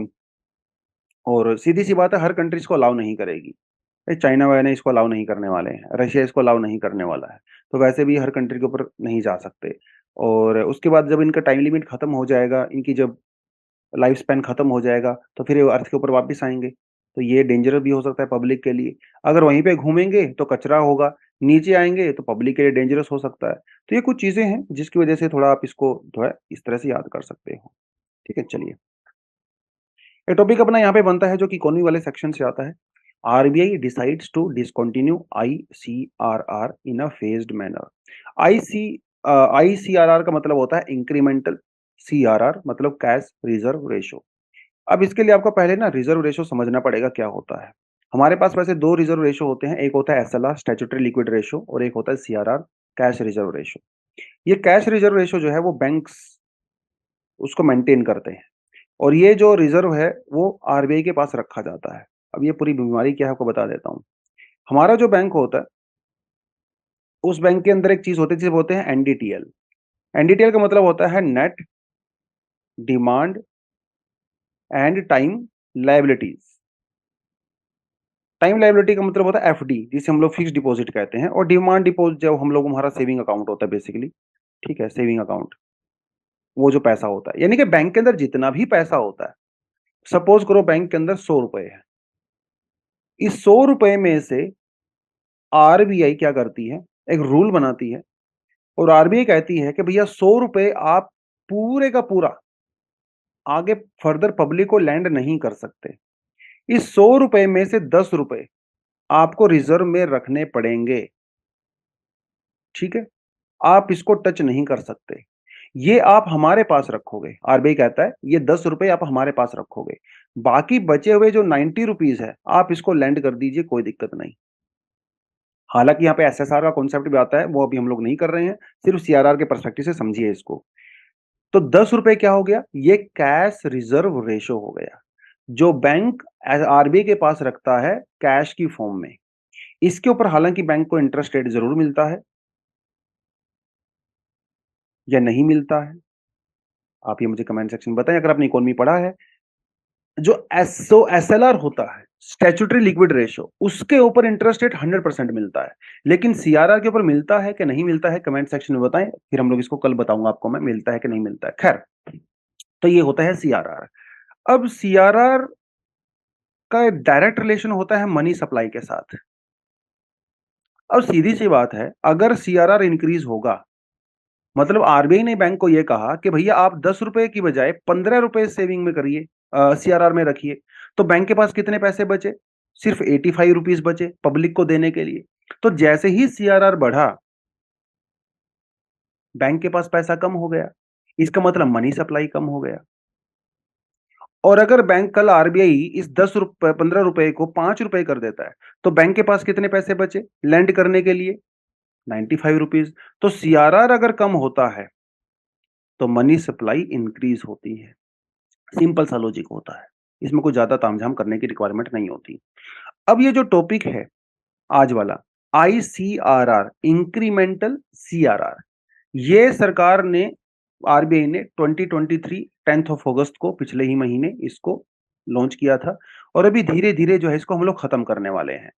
और सीधी-सी बात है, हर कंट्री इसको अलाउ नहीं करेगी। चाइना वाइना इसको अलाउ नहीं करने वाले हैं, रशिया इसको अलाउ नहीं करने वाला है। तो वैसे भी हर कंट्री के ऊपर नहीं जा सकते। और उसके बाद जब इनका टाइम लिमिट खत्म हो जाएगा, इनकी जब लाइफ स्पैन खत्म हो जाएगा, तो फिर ये अर्थ के ऊपर वापस आएँगे। तो ये डेंजरस भी हो सकता है पब्लिक के लिए। अगर वहीं पे घूमेंगे तो कचरा होगा, नीचे आएँगे तो पब्लिक के लिए डेंजरस हो सकता है। तो ये कुछ चीज़ें हैं जिसकी वजह से थोड़ा आप इसको जो है इस तरह से याद कर सकते हो। ठीक है, चलिए। ये टॉपिक अपना यहाँ पे बनता है जो कि इकोनॉमी वाले सेक्शन से आता है। RBI decides to discontinue ICRR in a phased manner. ICRR का मतलब होता है इंक्रीमेंटल, सीआरआर मतलब कैश रिजर्व रेशो। अब इसके लिए आपको पहले ना रिजर्व रेशो समझना पड़ेगा क्या होता है। हमारे पास वैसे 2 रिजर्व रेशो होते हैं, एक होता है एसएलआर स्टैट्यूटरी लिक्विड रेशो और एक होता है सीआरआर कैश रिजर्व रेशो। ये कैश रिजर्व रेशो जो है वो बैंक्स उसको मेंटेन करते हैं। और ये जो रिज़र्व है, वो आरबीआई के पास रखा जाता है। अब ये पूरी बीमारी क्या है आपको बता देता हूँ। हमारा जो बैंक होता है, उस बैंक के अंदर एक चीज़ होती है जिसे बोलते हैं एनडीटीएल। एनडीटीएल का मतलब होता है net demand and time liabilities. Time liability का मतलब होता है एफडी, जिसे हम लोग फिक्स्ड डिपॉज़िट कहते हैं, और डिमांड डिपॉज़िट जो हम लोग हमारा सेविंग अकाउंट होता है बेसिकली, ठीक है? सेविंग अकाउंट, वो जो पैसा होता है। यानी कि बैंक के अंदर जितना भी पैसा होता है, सपोज़ करो बैंक के अंदर ₹100 है। इस ₹100 में से आरबीआई क्या करती है, एक रूल बनाती है और आरबीआई कहती है कि भैया ₹100 आप पूरे का पूरा आगे फर्दर पब्लिक को लैंड नहीं कर सकते। इस ₹100 में से ₹10 आपको रिज़र्व में रखने पड़ेंगे, ठीक है? आप इसको टच नहीं कर सकते। ये आप हमारे पास रखोगे, आरबीआई कहता है ये ₹10 आप हमारे पास रखोगे। बाकी बचे हुए जो ₹90 है, आप इसको लैंड कर दीजिए, कोई दिक्कत नहीं। हालाँकि यहाँ पे एसएसआर का कॉन्सेप्ट भी आता है, वो अभी हम लोग नहीं कर रहे हैं, सिर्फ सीआरआर के पर्सपेक्टिव से समझिए इसको। तो ₹10 क्या हो गया? ये कैश रिज़र्व रेशो हो गया, जो बैंक आरबीआई के पास रखता है कैश की फॉर्म में। इसके ऊपर हालाँकि बैंक को इंटरेस्ट रेट ज़रूर मिलता है या नहीं मिलता है, आप ये मुझे कमेंट सेक्शन में बताएँ अगर आपने इकोनॉमी पढ़ा है। जो एसएलआर होता है, स्टैट्यूटरी लिक्विड रेशो, उसके ऊपर इंटरेस्ट रेट 100% मिलता है। लेकिन सीआरआर के ऊपर मिलता है कि नहीं मिलता है, कमेंट सेक्शन में बताएँ, फिर हम लोग इसको कल बताऊँगा आपको मैं, मिलता है कि नहीं मिलता है। खैर, तो ये होता है सीआरआर। अब सीआरआर का डायरेक्ट रिलेशन होता है मनी सप्लाई के साथ। अब सीधी सी बात है, अगर सीआरआर इंक्रीज होगा, मतलब आरबीआई ने बैंक को यह कहा कि भैया आप 10 रुपए की बजाय 15 रुपए सेविंग में करिए, सीआरआर में रखिए। तो बैंक के पास कितने पैसे बचे? सिर्फ 85 रुपीस बचे पब्लिक को देने के लिए। तो जैसे ही सीआरआर बढ़ा, बैंक के पास पैसा कम हो गया। इसका मतलब मनी सप्लाई कम हो गया। और अगर बैंक कल आरबीआई इस 10 रुपए 15 रुपए को 5 रुपए कर देता है, तो बैंक के पास कितने पैसे बचे लैंड करने के लिए? 95 रुपीस। तो सीआरआर अगर कम होता है, तो मनी सप्लाई इंक्रीज होती है। सिंपल सा लॉजिक होता है। इसमें कोई ज्यादा तामझाम करने की रिक्वायरमेंट नहीं होती। अब ये जो टॉपिक है आज वाला, आईसीआरआर, इंक्रीमेंटल सीआरआर, ये सरकार ने, आरबीआई ने 2023 10th ऑफ अगस्त को, पिछले ही महीने इसको लॉन्च किया था। और अभी धीरे धीरे जो है इसको हम लोग खत्म करने वाले हैं।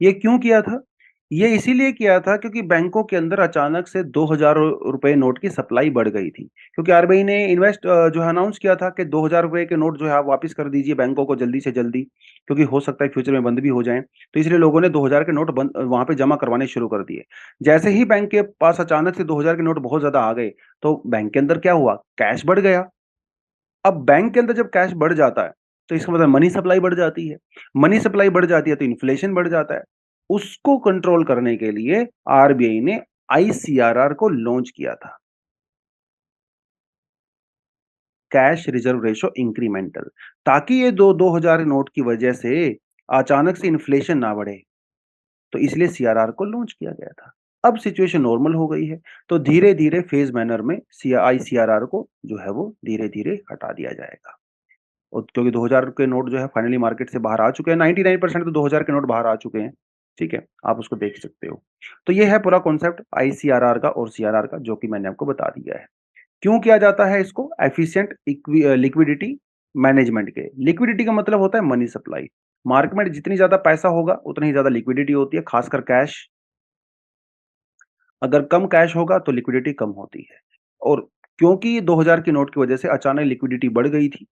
ये क्यों किया था? ये इसीलिए किया था क्योंकि बैंकों के अंदर अचानक से 2000 रुपए नोट की सप्लाई बढ़ गई थी। क्योंकि आरबीआई ने जो है अनाउंस किया था कि 2000 रुपए के नोट जो है आप वापस कर दीजिए बैंकों को जल्दी से जल्दी, क्योंकि हो सकता है फ्यूचर में बंद भी हो जाएं। तो इसलिए लोगों ने 2000 के नोट बंद वहां पे जमा करवाने शुरू कर दिए। जैसे ही बैंक के पास अचानक से 2000 के नोट बहुत ज्यादा आ गए, तो बैंक के अंदर क्या हुआ? कैश बढ़ गया। अब बैंक के अंदर जब कैश बढ़ जाता है, तो इसका मतलब मनी सप्लाई बढ़ जाती है। मनी सप्लाई बढ़ जाती है तो इन्फ्लेशन बढ़ जाता है। उसको कंट्रोल करने के लिए आरबीआई ने आईसीआरआर को लॉन्च किया था, कैश रिजर्व रेशो इंक्रीमेंटल, ताकि ये 2000 नोट की वजह से अचानक से इन्फ्लेशन ना बढ़े। तो इसलिए सीआरआर को लॉन्च किया गया था। अब सिचुएशन नॉर्मल हो गई है, तो धीरे धीरे फेज मैनर में आईसीआरआर को जो है वो धीरे धीरे हटा दिया जाएगा। और क्योंकि 2000 के नोट जो है फाइनली मार्केट से बाहर आ चुके हैं, 99% तो 2000 के नोट बाहर आ चुके हैं। ठीक है, आप उसको देख सकते हो। तो ये है पूरा कॉन्सेप्ट आईसीआरआर का और सीआरआर का, जो कि मैंने आपको बता दिया है। क्यों किया जाता है इसको? एफिशिएंट लिक्विडिटी मैनेजमेंट के। लिक्विडिटी का मतलब होता है मनी सप्लाई। मार्केट में जितनी ज्यादा पैसा होगा उतनी ही ज्यादा लिक्विडिटी होती है, खासकर कैश। अगर कम कैश होगा तो लिक्विडिटी कम होती है। और क्योंकि 2000 की नोट की वजह से अचानक लिक्विडिटी बढ़ गई थी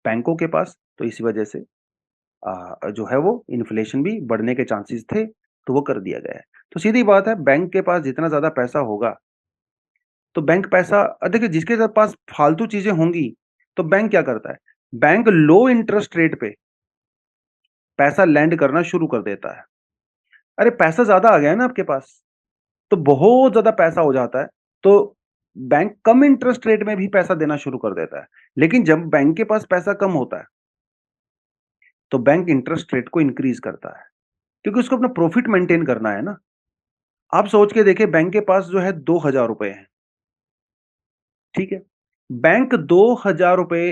बैंकों के पास, तो इसी वजह से जो है वो इन्फ्लेशन भी बढ़ने के चांसेस थे, तो वो कर दिया गया है। तो सीधी बात है, बैंक के पास जितना ज़्यादा पैसा होगा, तो बैंक पैसा देखिए जिसके पास फालतू चीज़ें होंगी, तो बैंक क्या करता है? बैंक लो इंटरेस्ट रेट पे पैसा लैंड करना शुरू कर देता है। अरे पैसा ज़्यादा आ गया है ना आपके पास, तो बहुत ज़्यादा पैसा हो जाता है, तो बैंक कम इंटरेस्ट रेट में भी पैसा देना शुरू कर देता है। लेकिन जब बैंक के पास पैसा कम होता है, तो बैंक इंटरेस्ट रेट को इंक्रीज़ करता है, क्योंकि उसको अपना प्रॉफिट मेंटेन करना है ना। आप सोच के देखिए, बैंक के पास जो है 2000 रुपए हैं, ठीक है? बैंक 2000 रुपए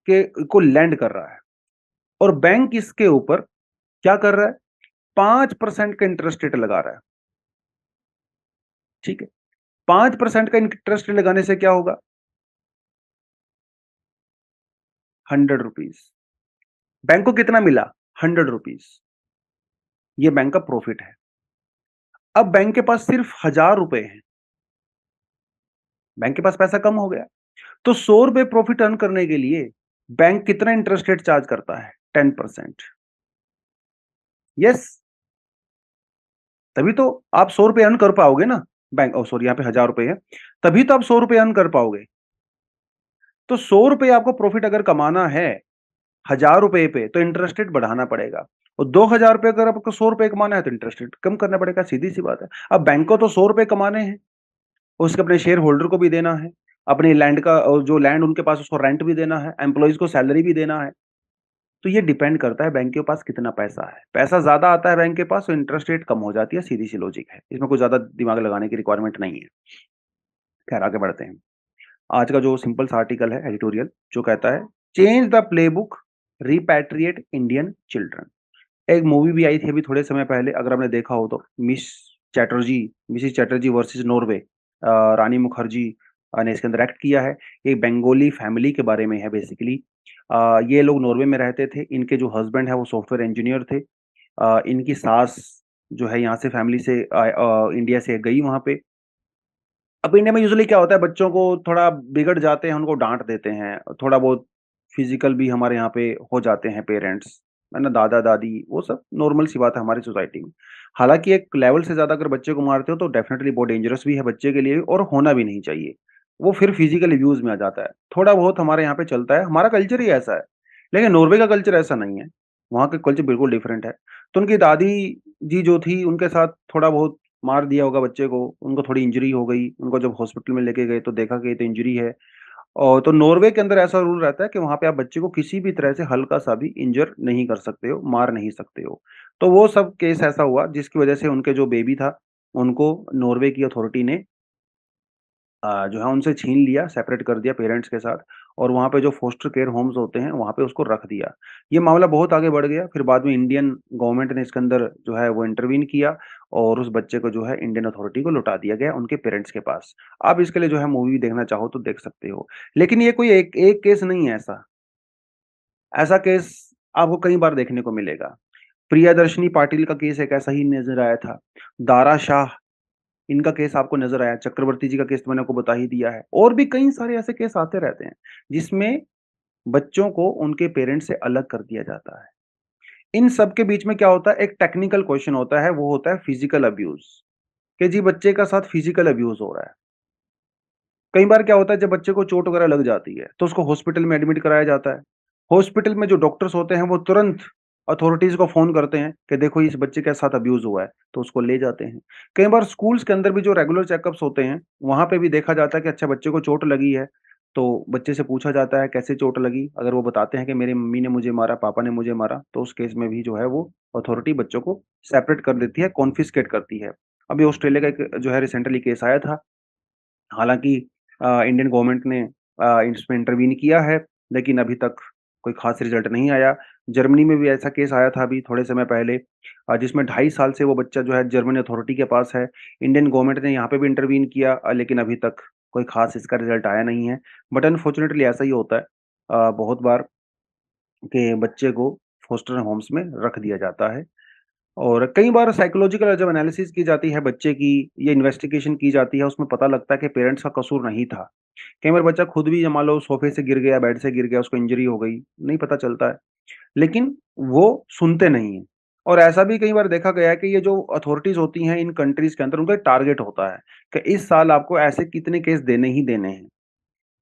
के को लैंड कर रहा है, और बैंक इसके ऊपर क्या कर रहा है? 5% का इंटरेस्ट रेट लगा रहा है, ठीक है? 5% का इंटरेस्ट रेट लगाने से क्या होगा? 100 रुपीज। बैंक को कितना मिला? 100 रुपीज। ये बैंक का प्रॉफिट है। अब बैंक के पास सिर्फ 1000 रुपए हैं, बैंक के पास पैसा कम हो गया, तो 100 रुपए प्रॉफिट अर्न करने के लिए बैंक कितना इंटरेस्ट रेट चार्ज करता है? 10%। यस, तभी तो आप 100 रुपए अर्न कर पाओगे ना। बैंक, सॉरी, यहाँ पे 1000 रुपए है, तभी तो आप 100 रुपए अर्न कर पाओगे। तो 100 रुपए आपको प्रॉफिट अगर कमाना है 1000 रुपए पे, तो इंटरेस्ट रेट बढ़ाना पड़ेगा। और 2000 रुपए अगर आपको 100 रुपए कमाना है, तो इंटरेस्ट रेट कम करना पड़ेगा। सीधी सी बात है। अब बैंक को तो 100 रुपए कमाने हैं, उसके अपने शेयर होल्डर को भी देना है, अपने लैंड का, और जो लैंड उनके पास उसको रेंट भी देना है, एम्प्लॉइज को सैलरी भी देना है। तो ये डिपेंड करता है बैंक के पास कितना पैसा है। पैसा ज्यादा आता है बैंक के पास, तो इंटरेस्ट रेट कम हो जाती है। सीधी सी लॉजिक है, इसमें कोई ज्यादा दिमाग लगाने की रिक्वायरमेंट नहीं है। खैर, आगे बढ़ते हैं। आज का जो सिंपल सा आर्टिकल है, एडिटोरियल, जो कहता है change the playbook, repatriate Indian children. एक मूवी भी आई थी अभी थोड़े समय पहले, अगर आपने देखा हो तो, Chatterjee Mrs Chatterjee versus Norway. Rani Mukherjee ने इसके अंदर एक्ट किया है। एक बंगाली फैमिली के बारे में है बेसिकली। ये लोग नॉर्वे में रहते थे। इनके जो हस्बैंड है वो सॉफ्टवेयर इंजीनियर थे। इनकी सास जो है यहाँ से फैमिली से इंडिया से गई वहाँ पे। अब इंडिया में यूजुअली क्या होता है, बच्चों को थोड़ा बिगड़ जाते हैं, उनको डांट देते हैं, थोड़ा बहुत फिजिकल भी हमारे यहाँ पे हो जाते हैं पेरेंट्स, है ना, दादा दादी, वो सब नॉर्मल सी बात है हमारी सोसाइटी में। हालाँकि एक लेवल से ज़्यादा अगर बच्चे को मारते हो तो डेफ़िनेटली बहुत डेंजरस भी है बच्चे के लिए और होना भी नहीं चाहिए। वो फिर फिज़िकल अब्यूज़ में आ जाता है। थोड़ा बहुत हमारे यहाँ पे चलता है, हमारा कल्चर ही ऐसा है। लेकिन नॉर्वे का कल्चर ऐसा नहीं है। वहाँ का कल्चर बिल्कुल डिफरेंट है। तो उनकी दादी जी जो थी उनके साथ थोड़ा बहुत मार दिया होगा बच्चे को, उनको थोड़ी इंजरी हो गई, उनको जब हॉस्पिटल में लेके गए तो देखा कि ये तो इंजरी है। और तो नॉर्वे के अंदर ऐसा रूल रहता है कि वहाँ पे आप बच्चे को किसी भी तरह से हल्का-सा भी इंजर नहीं कर सकते हो, मार नहीं सकते हो। तो वो सब केस ऐसा हुआ जिसकी वजह से उनके जो बेबी था, उनको नॉर्वे की अथॉरिटी ने जो है उनसे छीन लिया, सेपरेट कर दिया पेरेंट्स के साथ और वहाँ पे जो फ़ॉस्टर केयर होम्स होते हैं, वहाँ पे उसको रख दिया। ये मामला बहुत आगे बढ़ गया, फिर बाद में इंडियन गवर्नमेंट ने इसके अंदर जो है वो इंटरवीन किया और उस बच्चे को जो है इंडियन अथॉरिटी को लौटा दिया गया उनके पेरेंट्स के पास। आप इसके लिए जो है मूवी देखना चाहो तो देख सकते हो। लेकिन ये कोई एक एक केस नहीं है ऐसा। ऐसा केस आपको कई बार देखने को मिलेगा। प्रियदर्शिनी पाटिल का केस एक ऐसा ही नज़र आया था। दारा शाह इनका केस आपको नज़र आया, चक्रवर्ती जी का केस तो मैंने आपको बता ही दिया है। और भी कई सारे ऐसे केस आते रहते हैं, जिसमें बच्चों को उनके पेरेंट्स से अलग कर दिया जाता है। इन सब के बीच में क्या होता है, एक टेक्निकल क्वेश्चन होता है, वो होता है फिज़िकल अब्यूज़, कि जी बच्चे का साथ फिज़िकल अब्यूज़ हो रहा है। कई बार क्या होता है जब बच्चे को चोट वगैरह लग जाती है, तो उसको हॉस्पिटल में एडमिट कराया जाता है। हॉस्पिटल में जो डॉक्टर्स होते हैं वो तुरंत अथॉरिटीज़ को फ़ोन करते हैं कि देखो इस बच्चे के साथ अब्यूज़ हुआ है, तो उसको ले जाते हैं। कई बार स्कूल्स के अंदर भी जो रेगुलर चेकअप्स होते हैं, वहाँ पे भी देखा जाता है कि अच्छा बच्चे को चोट लगी है, तो बच्चे से पूछा जाता है कैसे चोट लगी? अगर वो बताते हैं कि मेरी मम्मी ने मुझे मारा, पापा ने मुझे मारा, तो उस केस में भी जो है वो अथॉरिटी बच्चों को सेपरेट कर देती है, कॉन्फिस्केट करती है। अभी ऑस्ट्रेलिया का एक जो है रिसेंटली केस आया था, हालाँकि इंडियन गवर्नमेंट ने इसमें इंटरवीन किया है, लेकिन अभी तक कोई ख़ास रिज़ल्ट नहीं आया। जर्मनी में भी ऐसा केस आया था अभी थोड़े समय पहले जिसमें 2.5 साल से वो बच्चा जो है जर्मन अथॉरिटी के पास है। इंडियन गवर्नमेंट ने यहाँ पे भी इंटरवीन किया लेकिन अभी तक कोई ख़ास इसका रिज़ल्ट आया नहीं है। बट अनफॉर्चुनेटली ऐसा ही होता है बहुत बार कि बच्चे को फ़ॉस्टर होम्स में रख दिया जाता है। और कई बार साइकोलॉजिकल जब एनालिसिस की जाती है बच्चे की, ये इन्वेस्टिगेशन की जाती है, उसमें पता लगता है कि पेरेंट्स का कसूर नहीं था। कई बार बच्चा खुद भी मान लो सोफ़े से गिर गया, बेड से गिर गया, उसको इंजरी हो गई, नहीं पता चलता है। लेकिन वो सुनते नहीं हैं। और ऐसा भी कई बार देखा गया है कि ये जो अथॉरिटीज़ होती हैं इन कंट्रीज़ के अंदर, उनका एक टारगेट होता है कि इस साल आपको ऐसे कितने केस देने ही देने हैं।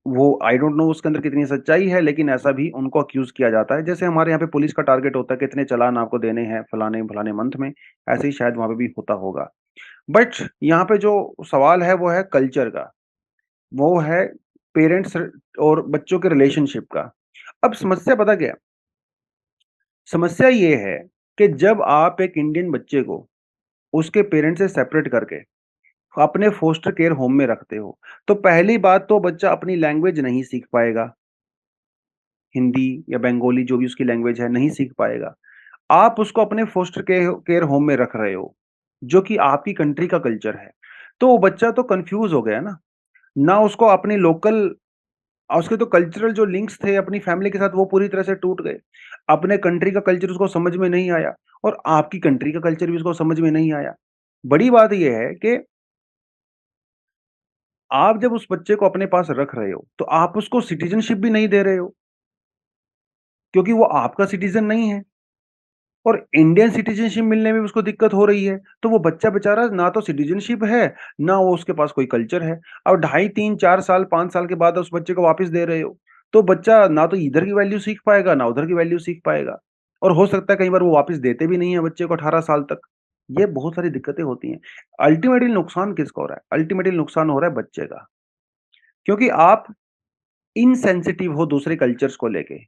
वो आई डोंट नो उसके अंदर कितनी सच्चाई है, लेकिन ऐसा भी उनको अक्यूज़ किया जाता है। जैसे हमारे यहाँ पे पुलिस का टारगेट होता है कि इतने चालान आपको देने हैं फलाने-फलाने मंथ में, ऐसे ही शायद वहाँ पे भी होता होगा। बट यहाँ पे जो सवाल है वो है कल्चर का, वो है पेरेंट्स और बच्चों के रिलेशनशिप का। अब समस्या पता क्या है? समस्या ये है कि जब आप एक इंडियन बच्चे को उसके पेरेंट्स से सेपरेट करके अपने फोस्टर केयर होम में रखते हो, तो पहली बात तो बच्चा अपनी लैंग्वेज नहीं सीख पाएगा। हिंदी या बंगाली जो भी उसकी लैंग्वेज है, नहीं सीख पाएगा। आप उसको अपने फोस्टर केयर होम में रख रहे हो, जो कि आपकी कंट्री का कल्चर है। तो वो बच्चा तो कन्फ्यूज़ हो गया ना। ना उसको अपनी लोकल उसके तो कल्चरल जो लिंक्स थे अपनी फैमिली के साथ वो पूरी तरह से टूट गए। अपने कंट्री का कल्चर उसको समझ में नहीं आया और आपकी कंट्री का कल्चर भी उसको समझ में नहीं आया। बड़ी बात ये है कि आप जब उस बच्चे को अपने पास रख रहे हो, तो आप उसको सिटिज़नशिप भी नहीं दे रहे हो, क्योंकि वो आपका सिटिज़न नहीं है। और इंडियन सिटीज़नशिप मिलने में भी उसको दिक्कत हो रही है, तो वो बच्चा बेचारा ना तो सिटीज़नशिप है, ना वो उसके पास कोई कल्चर है। अब ढाई 3, 4 साल, 5 साल के बाद उस बच्चे को वापस दे रहे हो, तो बच्चा ना तो इधर की वैल्यू सीख पाएगा, ना उधर की वैल्यू सीख पाएगा। और हो सकता है कई बार वो वापस देते भी नहीं है बच्चे को 18 साल तक। ये बहुत सारी दिक्कतें होती हैं। अल्टीमेटली नुकसान किसका हो रहा है? अल्टीमेटली नुकसान हो रहा है बच्चे का, क्योंकि आप इनसेंसिटिव हो दूसरे कल्चर्स को लेके।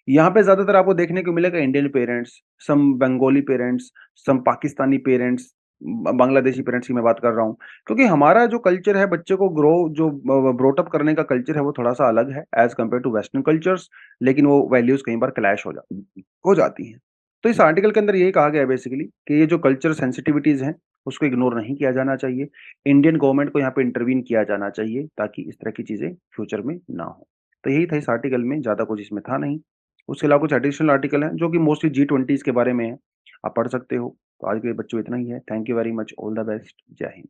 यहाँ पे ज़्यादातर आपको देखने को मिलेगा इंडियन पेरेंट्स, सम बंगाली पेरेंट्स, सम पाकिस्तानी पेरेंट्स, बांग्लादेशी पेरेंट्स की मैं बात कर रहा हूँ। क्योंकि हमारा जो कल्चर है बच्चे को ब्रॉट अप करने का कल्चर है वो थोड़ा-सा अलग है as compare to western cultures, लेकिन वो वैल्यूज़ कई बार क्लैश हो जाती हैं। तो इस आर्टिकल के अंदर यही कहा गया है बेसिकली कि ये जो कल्चर सेंसिटिविटीज़ हैं, उसको इग्नोर नहीं किया जाना चाहिए। इंडियन गवर्नमेंट को यहाँ पे इंटरवीन किया जाना चाहिए ताकि इस तरह की चीज़ें फ्यूचर में ना हो। तो यही था इस आर्टिकल में, ज़्यादा कुछ इसमें था नहीं। उसके अलावा कुछ एडिशनल आर्टिकल हैं जो कि मोस्टली जी20s के बारे में है। आप पढ़ सकते हो। तो आज के लिए बच्चों इतना ही है। Thank you very much. All the best. जय हिंद।